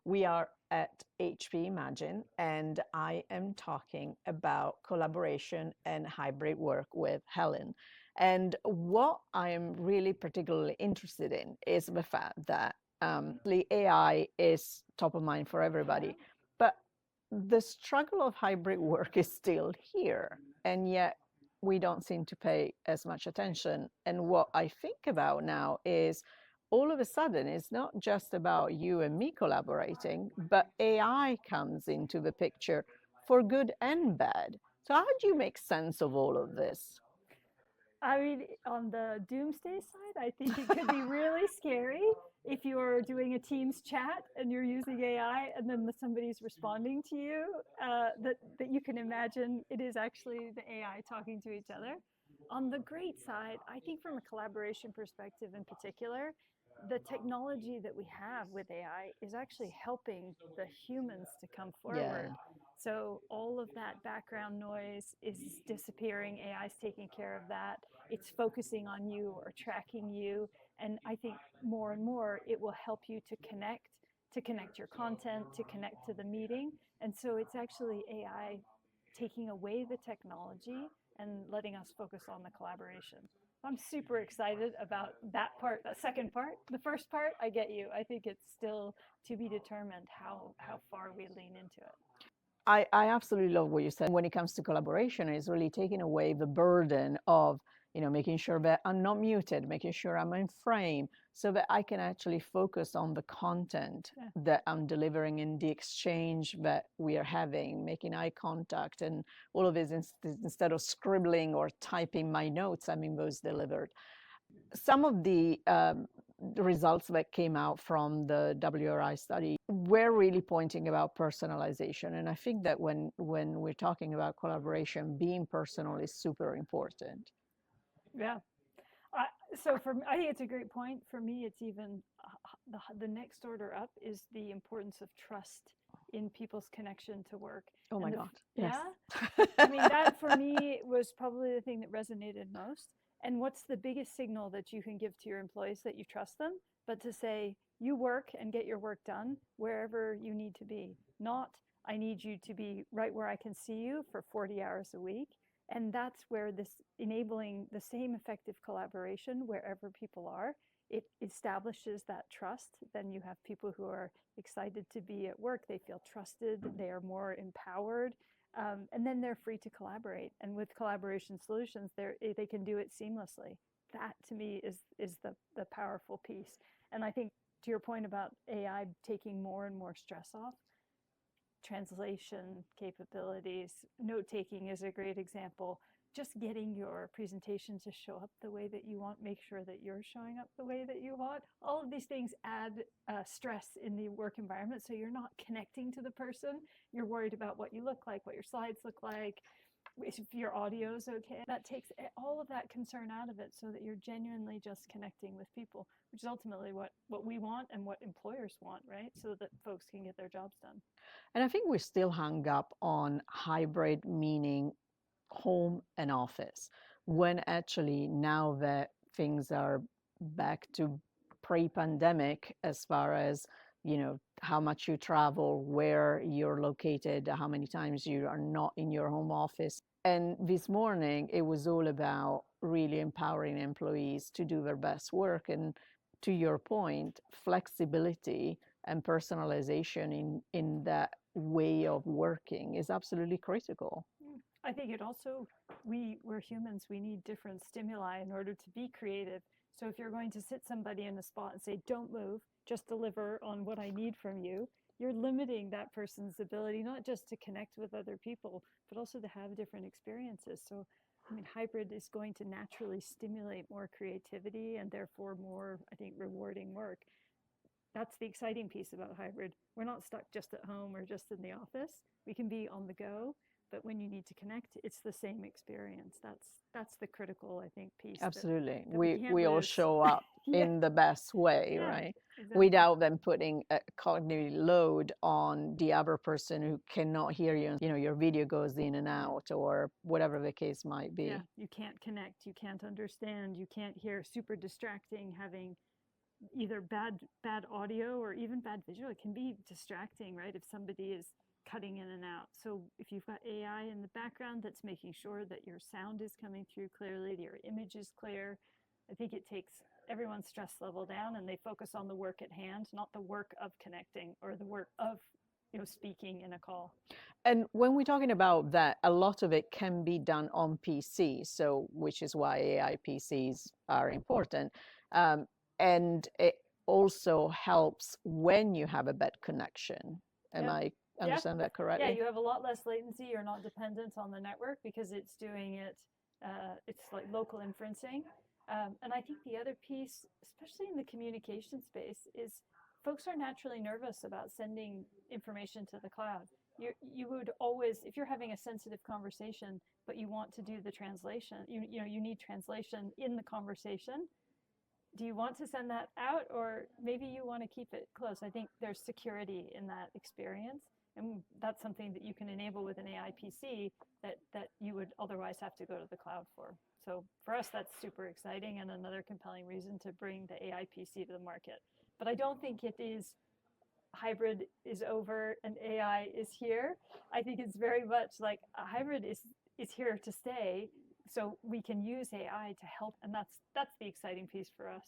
We are at HP Imagine, and I am talking about collaboration and hybrid work with Helen. And what I am really particularly interested in is the fact that the AI is top of mind for everybody, but the struggle of hybrid work is still here, and yet we don't seem to pay as much attention. And what I think about now is all of a sudden it's not just about you and me collaborating, but AI comes into the picture for good and bad. So how do you make sense of all of this? I mean, on the doomsday side, I think it could be really scary if you're doing a Teams chat and you're using AI and then somebody's responding to you, that you can imagine it is actually the AI talking to each other. On the great side, I think from a collaboration perspective in particular, the technology that we have with AI is actually helping the humans to come Yeah. forward. So all of that background noise is disappearing. AI is taking care of that. It's focusing on you or tracking you. And I think more and more it will help you to connect your content, to connect to the meeting. And so it's actually AI taking away the technology and letting us focus on the collaboration. I'm super excited about that part, that second part. The first part, I get you. I think it's still to be determined how far we lean into it. I absolutely love what you said. When it comes to collaboration, it's really taking away the burden of, making sure that I'm not muted, making sure I'm in frame so that I can actually focus on the content Yeah. that I'm delivering in the exchange that we are having, making eye contact and all of this instead of scribbling or typing my notes, I mean, those delivered. Some of the results that came out from the WRI study were really pointing about personalization. And I think that when we're talking about collaboration, being personal is super important. Yeah. I, I think it's a great point. For me, it's even the next order up is the importance of trust in people's connection to work. Oh my And God. Yes. yeah, I mean, that for me was probably the thing that resonated most. And what's the biggest signal that you can give to your employees that you trust them? But to say, you work and get your work done wherever you need to be, not, I need you to be right where I can see you for 40 hours a week. And that's where this enabling the same effective collaboration wherever people are, it establishes that trust. Then you have people who are excited to be at work. They feel trusted. They are more empowered. And then they're free to collaborate. And with collaboration solutions, they can do it seamlessly. That to me is the powerful piece. And I think to your point about AI taking more and more stress off, translation capabilities, note taking is a great example. Just getting your presentation to show up the way that you want, make sure that you're showing up the way that you want. All of these things add stress in the work environment. So you're not connecting to the person. You're worried about what you look like, what your slides look like, if your audio is okay. That takes all of that concern out of it so that you're genuinely just connecting with people, which is ultimately what we want and what employers want, right? So that folks can get their jobs done. And I think we're still hung up on hybrid, meaning home and office, when actually now that things are back to pre-pandemic as far as how much you travel, where you're located, how many times you are not in your home office. And this morning it was all about really empowering employees to do their best work. And to your point, flexibility and personalization in that way of working is absolutely critical. I think it also, we're humans, we need different stimuli in order to be creative. So if you're going to sit somebody in a spot and say, don't move, just deliver on what I need from you, you're limiting that person's ability, not just to connect with other people, but also to have different experiences. So, I mean, hybrid is going to naturally stimulate more creativity and therefore more, I think, rewarding work. That's the exciting piece about hybrid. We're not stuck just at home or just in the office. We can be on the go, but when you need to connect, it's the same experience. That's the critical, I think, piece Absolutely. that we can't We all lose. show up Yeah, in the best way, yeah, right? exactly. Without them putting a cognitive load on the other person who cannot hear you. Your video goes in and out or whatever the case might Yeah, be. you can't connect, you can't understand, you can't hear. Super distracting having either bad audio or even bad visual. It can be distracting, right? If somebody is cutting in and out. So if you've got AI in the background that's making sure that your sound is coming through clearly, your image is clear, I think it takes everyone's stress level down and they focus on the work at hand, not the work of connecting or the work of speaking in a call. And when we're talking about that, a lot of it can be done on PC, so which is why AI PCs are important. Um, and it also helps when you have a bad connection. Am Yep. I Yeah. understand that Yeah, correctly? you have a lot less latency. You're not dependent on the network because it's doing it, it's like local inferencing. And I think the other piece, especially in the communication space, is folks are naturally nervous about sending information to the cloud. You would always, if you're having a sensitive conversation, but you want to do the translation, you need translation in the conversation. Do you want to send that out, or maybe you want to keep it close? I think there's security in that experience, and that's something that you can enable with an AI PC that you would otherwise have to go to the cloud for. So for us, that's super exciting and another compelling reason to bring the AI PC to the market. But I don't think it is hybrid is over and AI is here. I think it's very much like a hybrid is here to stay. So we can use AI to help, and that's the exciting piece for us.